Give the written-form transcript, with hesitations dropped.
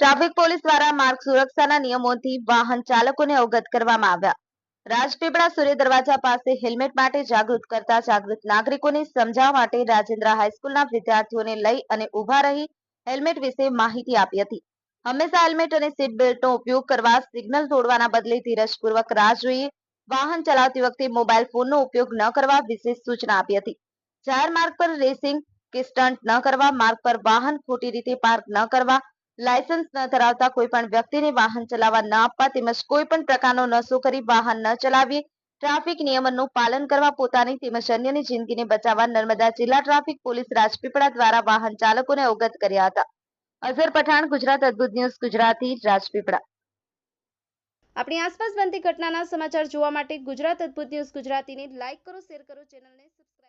Traffic police દ્વારા માર્ગ સુરક્ષાના નિયમોથી વાહન ચાલકોને અવગત કરવામાં આવ્યા. રાજપીપળા સૂર્ય દરવાજા પાસે હેલ્મેટ માટે જાગૃત કરતા જાગૃત નાગરિકોને સમજાવવા માટે રાજેન્દ્ર હાઈસ્કૂલના વિદ્યાર્થીઓને લઈ અને ઉભા રહી હેલ્મેટ વિશે માહિતી આપી હતી. હંમેશા હેલ્મેટ અને સીટ બેલ્ટનો ઉપયોગ કરવા, સિગ્નલ તોડવાના બદલે ધીરજપૂર્વક રાહ જોઈએ, વાહન ચલાવતી વખતે મોબાઈલ ફોનનો ઉપયોગ ન કરવા વિશેષ સૂચના આપી હતી. જાહેર માર્ગ પર રેસિંગ કે સ્ટન્ટ ન કરવા, માર્ગ પર વાહન ખોટી રીતે પાર્ક ન કરવા, લાયસન્સ ન ધરાવતા કોઈ પણ વ્યક્તિને વાહન ચલાવવા ન આપવા તેમજ કોઈ પણ પ્રકારનો નશો કરી વાહન ન ચલાવીએ, ટ્રાફિક નિયમનનું પાલન કરવા, પોતાની તેમજ અન્યની જિંદગીને બચાવવા નર્મદા જિલ્લા ટ્રાફિક પોલીસ રાજપીપળા દ્વારા વાહન ચાલકોને અવગત કર્યા હતા. અઝર પઠાણ, ગુજરાત અદ્ભુત ન્યૂઝ ગુજરાતી, રાજપીપળા. આપણી આસપાસ બનતી ઘટનાના સમાચાર જોવા માટે ગુજરાત અદ્ભુત ન્યૂઝ ગુજરાતીને લાઇક કરો, શેર કરો, ચેનલને સબસ્ક્રાઇબ